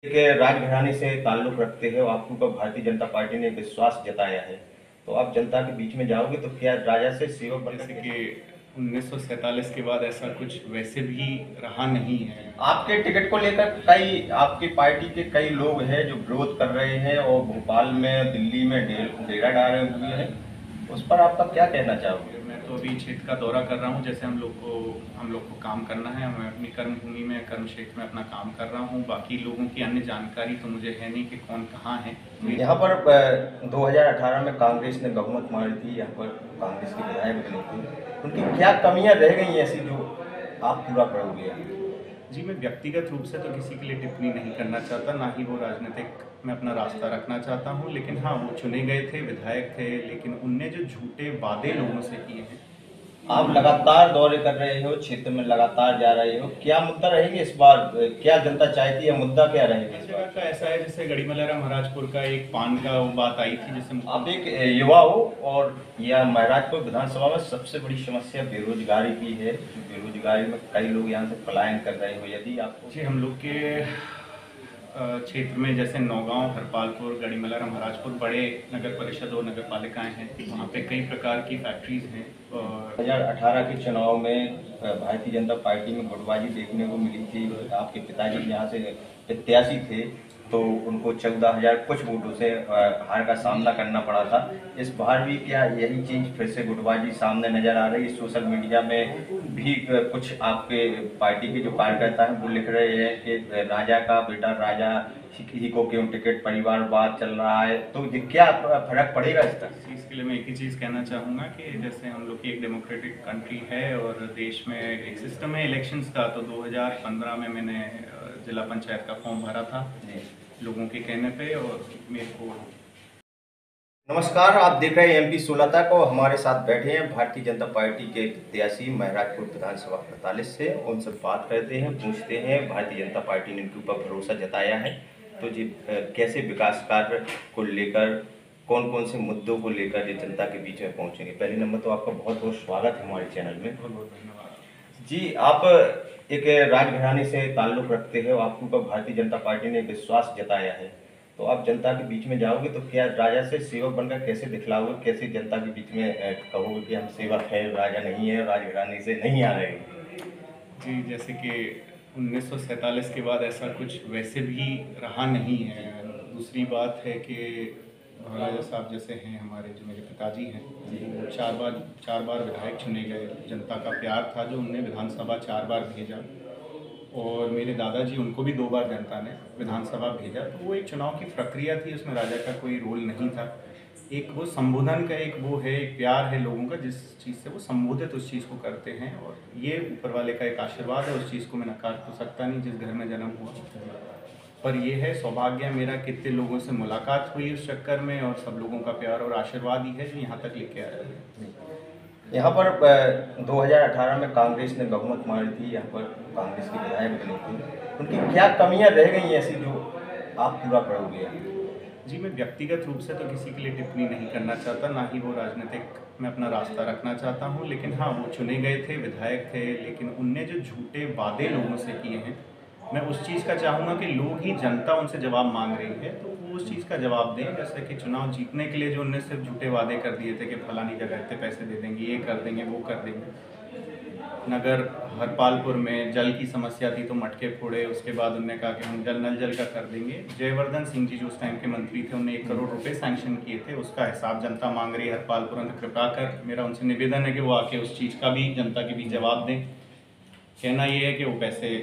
के राजघराने से ताल्लुक रखते हैं और आपके ऊपर भारतीय जनता पार्टी ने विश्वास जताया है, तो आप जनता के बीच में जाओगे तो क्या राजा से सेवक बन जैसे सके? कि 1947 के बाद ऐसा कुछ वैसे भी रहा नहीं है। आपके टिकट को लेकर कई आपकी पार्टी के कई लोग हैं जो विरोध कर रहे हैं और भोपाल में दिल्ली में डेरा डाले हुए हैं, उस पर आपका क्या कहना चाहोगे? मैं तो अभी क्षेत्र का दौरा कर रहा हूँ। जैसे हम लोग को काम करना है। मैं अपनी कर्मभूमि में कर्म क्षेत्र में अपना काम कर रहा हूँ। बाकी लोगों की अन्य जानकारी तो मुझे है नहीं कि कौन कहाँ है। यहाँ पर 2018 में कांग्रेस ने बहुमत मारी थी, यहाँ पर कांग्रेस के विधायक बने थे, उनकी क्या कमियां रह गई ऐसी जो आप पूरा करोगे? जी, मैं व्यक्तिगत रूप से तो किसी के लिए टिप्पणी नहीं करना चाहता, ना ही वो राजनीतिक में अपना रास्ता रखना चाहता हूँ। लेकिन हाँ, वो चुने गए थे, विधायक थे, लेकिन उनने जो झूठे वादे लोगों से किए हैं। आप लगातार दौरे कर रहे हो, क्षेत्र में लगातार जा रहे हो, क्या मुद्दा रहेगी इस बार? क्या जनता चाहती है, मुद्दा क्या रहेगा हर इस जगह बार? का ऐसा है, जैसे गढ़ीमलारा महाराजपुर का एक पान का वो बात आई थी, जैसे आप एक युवा हो और यह महाराजपुर विधानसभा में सबसे बड़ी समस्या बेरोजगारी की है। बेरोजगारी में कई लोग यहाँ से पलायन कर रहे हो, यदि आपको जी, हम लोग के क्षेत्र में जैसे नौगांव, हरपालपुर, गढ़ीमलारा महाराजपुर बड़े नगर परिषद और नगर पालिकाएं हैं। वहाँ पे कई प्रकार की फैक्ट्रीज हैं और 2018 के चुनाव में भारतीय जनता पार्टी में गुटबाजी देखने को मिली थी। आपके पिताजी यहाँ से प्रत्याशी थे, तो उनको 14,000 कुछ वोटों से हार का सामना करना पड़ा था। इस बार भी क्या यही चीज फिर से गुटबाजी सामने नजर आ रही है? सोशल मीडिया में भी कुछ आपके पार्टी के जो कार्यकर्ता हैं वो लिख रहे हैं कि राजा का बेटा राजा ही को क्यों टिकट, परिवारवाद चल रहा है, तो ये क्या फर्क पड़ेगा इसका? इस चीज़ के लिए मैं एक ही चीज़ कहना चाहूँगा कि जैसे हम लोग की एक डेमोक्रेटिक कंट्री है और देश में एक सिस्टम है इलेक्शंस का। तो 2015 में मैंने जिला पंचायत का फॉर्म भरा था लोगों के कहने पे, और मेरे को नमस्कार, आप देख रहे हैं MP 16 तक और हमारे साथ बैठे हैं भारतीय जनता पार्टी के प्रत्याशी महराजपुर विधानसभा 48 से। उनसे बात करते हैं, पूछते हैं भारतीय जनता पार्टी ने इनके ऊपर भरोसा जताया है, तो जी कैसे विकास कार्य को लेकर, कौन कौन से मुद्दों को लेकर ये जनता के बीच में पहुंचेंगे? पहले नंबर तो आपका बहुत बहुत स्वागत है हमारे चैनल में। बहुत बहुत धन्यवाद। जी, आप एक राजघराने से ताल्लुक रखते हैं और आपके ऊपर भारतीय जनता पार्टी ने विश्वास जताया है, तो आप जनता के बीच में जाओगे तो क्या राजा से सेवक बनकर कैसे दिखलाओगे? कैसे जनता के बीच में कहोगे कि हम सेवक हैं, राजा नहीं है, राजघराने से नहीं आ रहे हैं? जी, जैसे कि 1947 के बाद ऐसा कुछ वैसे भी रहा नहीं है। दूसरी बात है कि महाराजा साहब जैसे हैं हमारे, जो मेरे पिताजी हैं, वो चार बार विधायक चुने गए। जनता का प्यार था जो उन्हें विधानसभा 4 बार भेजा, और मेरे दादाजी, उनको भी 2 बार जनता ने विधानसभा भेजा। तो वो एक चुनाव की प्रक्रिया थी, उसमें राजा का कोई रोल नहीं था। एक वो संबोधन का एक वो है, एक प्यार है लोगों का, जिस चीज़ से वो संबोधित उस चीज़ को करते हैं, और ये ऊपर वाले का एक आशीर्वाद है। उस चीज़ को मैं नकार तो सकता नहीं, जिस घर में जन्म हुआ। पर ये है सौभाग्य मेरा, कितने लोगों से मुलाकात हुई उस चक्कर में, और सब लोगों का प्यार और आशीर्वाद ही है जो यहाँ तक लेके आया है। यहाँ पर 2018 में कांग्रेस ने बहुमत मारी थी, यहाँ पर कांग्रेस के विधायक बने थे, उनकी क्या कमियां रह गई ऐसी जो आप पूरा करोगे? जी, मैं व्यक्तिगत रूप से तो किसी के लिए टिप्पणी नहीं करना चाहता, ना ही वो राजनीतिक में अपना रास्ता रखना चाहता हूँ। लेकिन हाँ, वो चुने गए थे, विधायक थे, लेकिन उनने जो झूठे वादे लोगों से किए हैं, मैं उस चीज़ का चाहूँगा कि लोग ही, जनता उनसे जवाब मांग रही है, तो वो उस चीज़ का जवाब दें। जैसे कि चुनाव जीतने के लिए जो उनने सिर्फ झूठे वादे कर दिए थे कि फलानी जगह इतने पैसे दे देंगे, ये कर देंगे, वो कर देंगे। नगर हरपालपुर में जल की समस्या थी तो मटके फोड़े, उसके बाद उन्होंने कहा कि हम नल जल का कर देंगे। जयवर्धन सिंह जी जो उस टाइम के मंत्री थे, उन्होंने 1 करोड़ रुपए सैंक्शन किए थे, उसका हिसाब जनता मांग रही है हरपालपुर में। कृपा कर मेरा उनसे निवेदन है कि वो आके उस चीज़ का भी जनता के बीच जवाब दें। कहना ये है कि वो पैसे,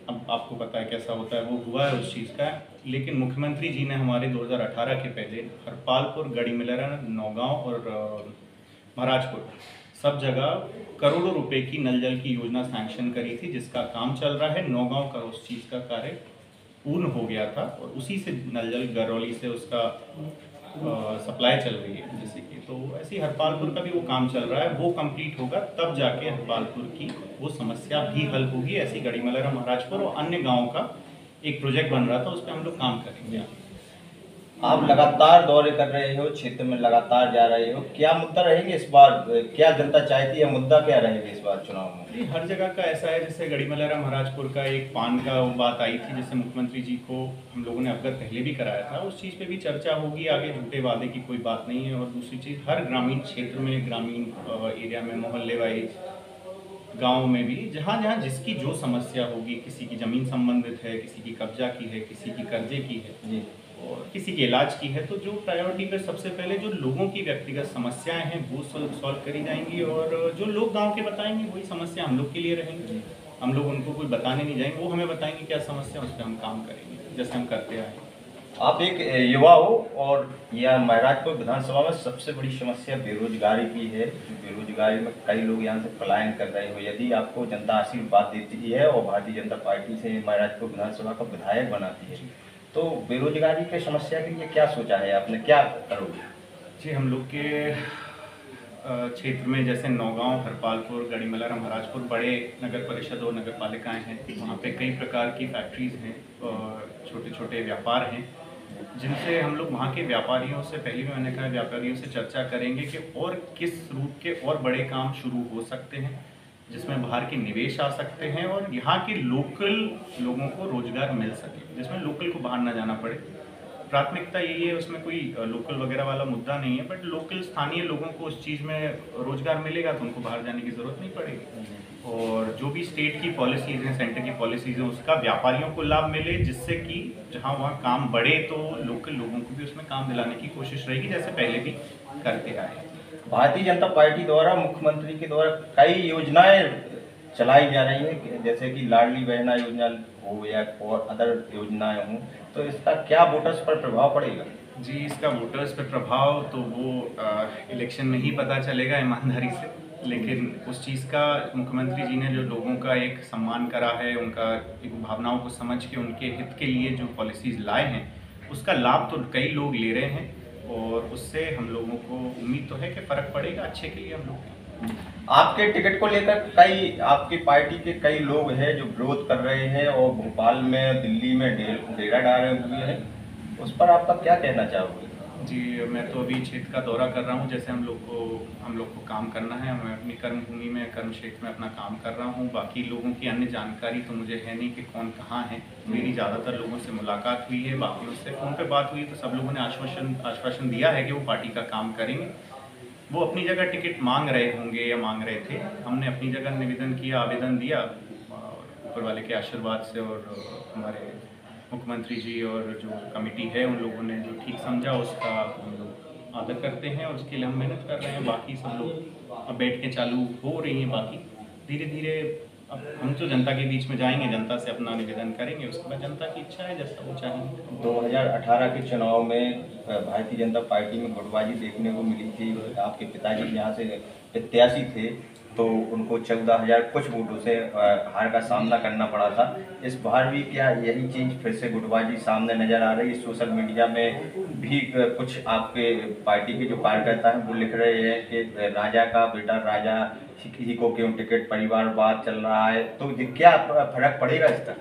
अब आपको पता है कैसा होता है, वो हुआ है उस चीज़ का। लेकिन मुख्यमंत्री जी ने हमारे 2018 के पहले हरपालपुर, गढ़ीमलारा, नौगांव और महाराजपुर सब जगह करोड़ों रुपए की नल जल की योजना सैंक्शन करी थी, जिसका काम चल रहा है। नौगांव का उस चीज़ का कार्य पूर्ण हो गया था, और उसी से नल जल गरौली से उसका सप्लाई चल रही है जैसे कि। तो ऐसे ही हरपालपुर का भी वो काम चल रहा है, वो कंप्लीट होगा तब जाके हरपालपुर की वो समस्या भी हल होगी। ऐसी गढ़ीमलारा, महाराजपुर और अन्य गाँव का एक प्रोजेक्ट बन रहा था, उस पर हम लोग काम करेंगे। आप लगातार दौरे कर रहे हो, क्षेत्र में लगातार जा रहे हो, क्या मुद्दा रहेंगे इस बार? क्या जनता चाहती है, मुद्दा क्या रहेगा इस बार चुनाव में? जी, हर जगह का ऐसा है। जैसे गढ़ीमलारा महाराजपुर का एक पान का वो बात आई थी, जैसे मुख्यमंत्री जी को हम लोगों ने अवगत पहले भी कराया था, उस चीज़ पे भी चर्चा होगी आगे। झूठे वादे की कोई बात नहीं है। और दूसरी चीज़, हर ग्रामीण क्षेत्र में, ग्रामीण एरिया में, मोहल्ले वाइज, गांव में भी, जहाँ जहाँ जिसकी जो समस्या होगी, किसी की ज़मीन संबंधित है, किसी की कब्जा की है, किसी की कर्जे की है, जी। और किसी के इलाज की है, तो जो प्रायोरिटी पे सबसे पहले जो लोगों की व्यक्तिगत समस्याएं हैं वो सॉल्व करी जाएंगी, और जो लोग गांव के बताएंगे वही समस्या हम लोग के लिए रहेंगी। हम लोग उनको कोई बताने नहीं जाएंगे, वो हमें बताएंगे क्या समस्या, उस पर हम काम करेंगे जैसे हम करते आए हैं। आप एक युवा हो और यह महराजपुर विधानसभा में सबसे बड़ी समस्या बेरोजगारी की है। बेरोजगारी में कई लोग यहाँ से पलायन कर रहे हो। यदि आपको जनता आशीर्वाद देती है और भारतीय जनता पार्टी से महराजपुर विधानसभा का विधायक बनाती है, तो बेरोजगारी की समस्या के लिए क्या सोचा है आपने, क्या करोगे? जी, हम लोग के क्षेत्र में जैसे नौगांव, हरपालपुर, गढ़ीमलारा, महाराजपुर बड़े नगर परिषद और नगर पालिकाएँ हैं। वहाँ पे कई प्रकार की फैक्ट्रीज़ हैं और छोटे छोटे व्यापार हैं, जिनसे हम लोग वहाँ के व्यापारियों से, पहले भी मैंने कहा, व्यापारियों से चर्चा करेंगे कि और किस रूप के और बड़े काम शुरू हो सकते हैं जिसमें बाहर के निवेश आ सकते हैं और यहाँ के लोकल लोगों को रोजगार मिल सके, जिसमें लोकल को बाहर ना जाना पड़े। प्राथमिकता यही है, उसमें कोई लोकल वगैरह वाला मुद्दा नहीं है, बट लोकल स्थानीय लोगों को उस चीज़ में रोजगार मिलेगा तो उनको बाहर जाने की ज़रूरत नहीं पड़ेगी। और जो भी स्टेट की पॉलिसीज़ हैं, सेंटर की पॉलिसीज़ हैं, उसका व्यापारियों को लाभ मिले, जिससे कि जहाँ वहाँ काम बढ़े तो लोकल लोगों को भी उसमें काम दिलाने की कोशिश रहेगी, जैसे पहले भी करते आए हैं। भारतीय जनता पार्टी द्वारा, मुख्यमंत्री के द्वारा कई योजनाएं चलाई जा रही है, जैसे कि लाडली बहना योजना हो या और अदर योजनाएं हों, तो इसका क्या वोटर्स पर प्रभाव पड़ेगा? जी, इसका वोटर्स पे प्रभाव तो वो इलेक्शन में ही पता चलेगा, ईमानदारी से। लेकिन उस चीज़ का मुख्यमंत्री जी ने जो लोगों का एक सम्मान करा है, उनका एक भावनाओं को समझ के उनके हित के लिए जो पॉलिसीज़ लाए हैं, उसका लाभ तो कई लोग ले रहे हैं, और उससे हम लोगों को उम्मीद तो है कि फ़र्क पड़ेगा अच्छे के लिए हम लोग के। आपके टिकट को लेकर कई आपकी पार्टी के कई लोग हैं जो विरोध कर रहे हैं और भोपाल में, दिल्ली में डेरा डाले हुए हैं, उस पर आपका क्या कहना चाहोगे? जी, मैं तो अभी क्षेत्र का दौरा कर रहा हूँ। जैसे हम लोग को काम करना है, मैं अपनी कर्मभूमि में, कर्म क्षेत्र में अपना काम कर रहा हूँ। बाकी लोगों की अन्य जानकारी तो मुझे है नहीं कि कौन कहाँ है। मेरी ज़्यादातर लोगों से मुलाकात हुई है, बाकी उससे फ़ोन पे बात हुई, तो सब लोगों ने आश्वासन दिया है कि वो पार्टी का काम करेंगे। वो अपनी जगह टिकट मांग रहे होंगे या मांग रहे थे, हमने अपनी जगह निवेदन किया, आवेदन दिया, और ऊपर वाले के आशीर्वाद से और हमारे मुख्यमंत्री जी और जो कमेटी है उन लोगों ने जो ठीक समझा उसका हम लोग आदर करते हैं, और उसके लिए हम मेहनत कर रहे हैं। बाकी सब लोग अब बैठ के चालू हो रही हैं, बाकी धीरे धीरे अब हम तो जनता के बीच में जाएंगे, जनता से अपना निवेदन करेंगे, उसके बाद जनता की इच्छा है जैसा वो चाहेंगे। 2018 के चुनाव में भारतीय जनता पार्टी में गुटबाजी देखने को मिली थी। आपके पिताजी यहाँ से प्रत्याशी थे, तो उनको 14,000 कुछ वोटों से हार का सामना करना पड़ा था। इस बार भी क्या यही चीज़ फिर से गुटबाजी सामने नजर आ रही है? सोशल मीडिया में भी कुछ आपके पार्टी के जो कार्यकर्ता हैं वो लिख रहे हैं कि राजा का बेटा राजा ही को क्यों टिकट, परिवारवाद चल रहा है, तो ये क्या फर्क पड़ेगा इसका?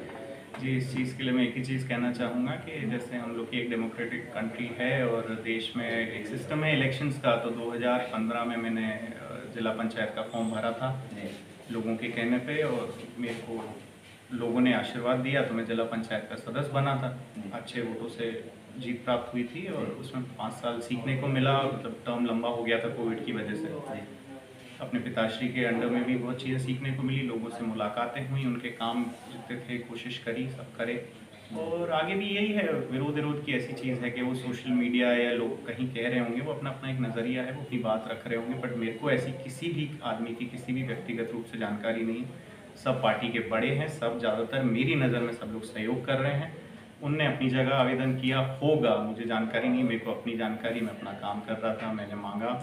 जी, इस चीज़ के लिए मैं एक ही चीज़ कहना चाहूँगा कि जैसे हम लोग की एक डेमोक्रेटिक कंट्री है और देश में एक सिस्टम है इलेक्शंस का, तो 2015 में मैंने जिला पंचायत का फॉर्म भरा था लोगों के कहने पे, और मेरे को लोगों ने आशीर्वाद दिया तो मैं जिला पंचायत का सदस्य बना था। अच्छे वोटों से जीत प्राप्त हुई थी, और उसमें 5 साल सीखने को मिला, मतलब टर्म लंबा हो गया था कोविड की वजह से। अपने पिताश्री के अंडर में भी बहुत चीज़ें सीखने को मिली, लोगों से मुलाकातें हुई, उनके काम जितने थे कोशिश करी, सब करे। और आगे भी यही है, विरोध की ऐसी चीज़ है कि वो सोशल मीडिया या लोग कहीं कह रहे होंगे, वो अपना अपना एक नज़रिया है, वो अपनी बात रख रहे होंगे, बट मेरे को ऐसी किसी भी आदमी की किसी भी व्यक्तिगत रूप से जानकारी नहीं है। सब पार्टी के बड़े हैं, सब ज़्यादातर मेरी नज़र में सब लोग सहयोग कर रहे हैं। उनने अपनी जगह आवेदन किया होगा, मुझे जानकारी नहीं, मेरे को अपनी जानकारी, मैं अपना काम कर रहा था, मैंने मांगा,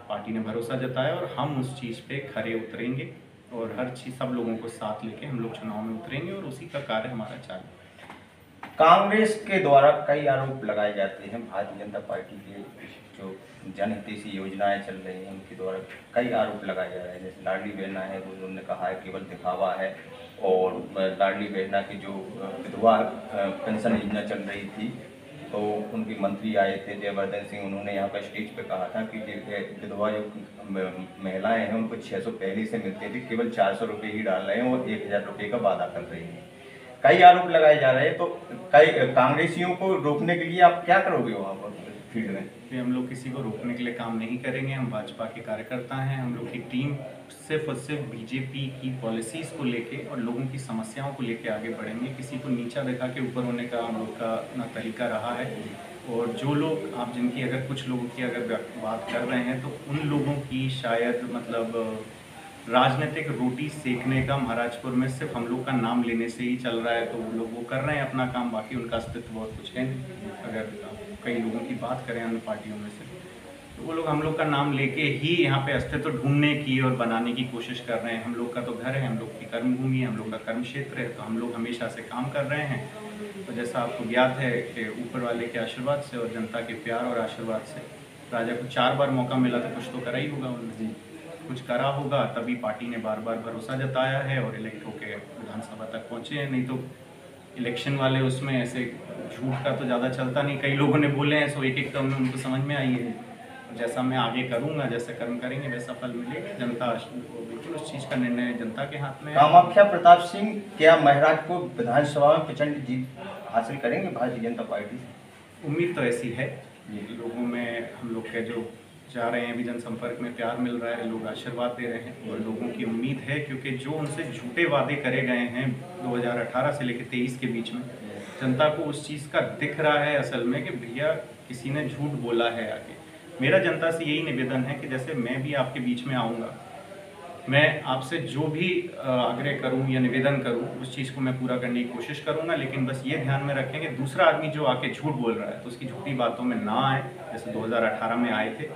पार्टी ने भरोसा जताया, और हम उस चीज़ पे खरे उतरेंगे, और हर चीज़ सब लोगों को साथ लेके हम लोग चुनाव में उतरेंगे, और उसी का कार्य हमारा चालू है। कांग्रेस के द्वारा कई आरोप लगाए जाते हैं भारतीय जनता पार्टी के जो जनहितैषी योजनाएं चल रही हैं उनके द्वारा कई आरोप लगाए जा रहे हैं। जैसे लाडली बहना है, तो उन्होंने कहा है केवल दिखावा है, और लाडली बहना की जो विधवा पेंशन योजना चल रही थी तो उनके मंत्री आए थे जयवर्धन सिंह, उन्होंने यहाँ पर स्टेज पे कहा था कि विधवा जो महिलाएं हैं उनको 600 पहले से मिलते थे, केवल 400 रुपये ही डाल रहे हैं और 1000 रुपये का वादा कर रहे हैं। कई आरोप लगाए जा रहे हैं, तो कई कांग्रेसियों को रोकने के लिए आप क्या करोगे वहाँ पर फील्ड में? कि हम लोग किसी को रोकने के लिए काम नहीं करेंगे। हम भाजपा के कार्यकर्ता हैं। हम लोग की टीम सिर्फ और सिर्फ बीजेपी की पॉलिसीज़ को लेके और लोगों की समस्याओं को लेके आगे बढ़ेंगे। किसी को नीचा दिखा के ऊपर होने का हम लोग का ना तरीका रहा है। और जो लोग आप जिनकी अगर कुछ लोगों की अगर बात कर रहे हैं तो उन लोगों की शायद मतलब राजनीतिक रोटी सेकने का महाराजपुर में सिर्फ हम लोग का नाम लेने से ही चल रहा है। तो वो लोग वो कर रहे हैं अपना काम, बाकी उनका अस्तित्व बहुत कुछ है नहीं। अगर कई लोगों की बात करें अन्य पार्टियों में से, तो वो लोग हम लोग का नाम लेके ही यहाँ पे अस्तित्व ढूंढने की और बनाने की कोशिश कर रहे हैं। हम लोग का तो घर है, हम लोग की कर्मभूमि है, हम लोग का कर्म क्षेत्र है, तो हम लोग हमेशा से काम कर रहे हैं। तो जैसा आपको ज्ञात है कि ऊपर वाले के आशीर्वाद से और जनता के प्यार और आशीर्वाद से राजा को 4 बार मौका मिला, तो कुछ तो करा ही होगा उन्होंने, कुछ करा होगा, तभी पार्टी ने बार बार भरोसा जताया है और इलेक्ट होकर विधानसभा तक पहुँचे हैं। नहीं तो इलेक्शन वाले उसमें ऐसे झूठ का तो ज़्यादा चलता नहीं। कई लोगों ने बोले हैं, सो एक एक टर्म में उनको समझ में आई है। जैसा मैं आगे करूँगा, जैसे कर्म करेंगे वैसा फल मिलेगा। जनता बिल्कुल उस चीज़ का निर्णय जनता के हाथ में है। कामाख्या प्रताप सिंह क्या महराजपुर विधानसभा में प्रचंड जीत हासिल करेंगे भारतीय जनता पार्टी से? उम्मीद तो ऐसी है। लोगों में हम लोग के जो जा रहे हैं अभी जनसंपर्क में प्यार मिल रहा है, लोग आशीर्वाद दे रहे हैं और लोगों की उम्मीद है, क्योंकि जो उनसे झूठे वादे करे गए हैं 2018 से लेकर 23 के बीच में, जनता को उस चीज़ का दिख रहा है असल में कि भैया किसी ने झूठ बोला है आगे। मेरा जनता से यही निवेदन है कि जैसे मैं भी आपके बीच में आऊँगा, मैं आपसे जो भी आग्रह करूं या निवेदन करूं उस चीज़ को मैं पूरा करने की कोशिश करूंगा। लेकिन बस ये ध्यान में रखें कि दूसरा आदमी जो आके झूठ बोल रहा है तो उसकी झूठी बातों में ना आए, जैसे 2018 में आए थे।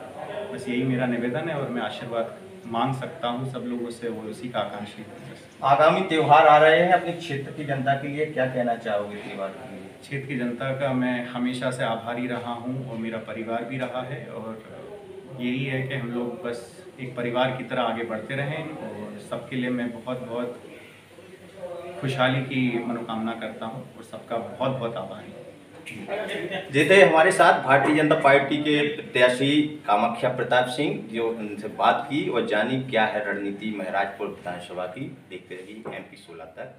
बस यही मेरा निवेदन है और मैं आशीर्वाद मांग सकता हूं सब लोगों से, वो उसी का आकांक्षी है। आगामी त्यौहार आ रहे हैं, अपने क्षेत्र की जनता के लिए क्या कहना चाहोगे त्यौहार के लिए? क्षेत्र की जनता का मैं हमेशा से आभारी रहा हूं और मेरा परिवार भी रहा है, और यही है कि हम लोग बस एक परिवार की तरह आगे बढ़ते रहें और सबके लिए मैं बहुत बहुत खुशहाली की मनोकामना करता हूं और सबका बहुत बहुत आभारी हूं। जीते हमारे साथ भारतीय जनता पार्टी के प्रत्याशी कामाख्या प्रताप सिंह, जो उनसे बात की और जानी क्या है रणनीति महराजपुर विधानसभा की। देखते रहिए MP 16 तक।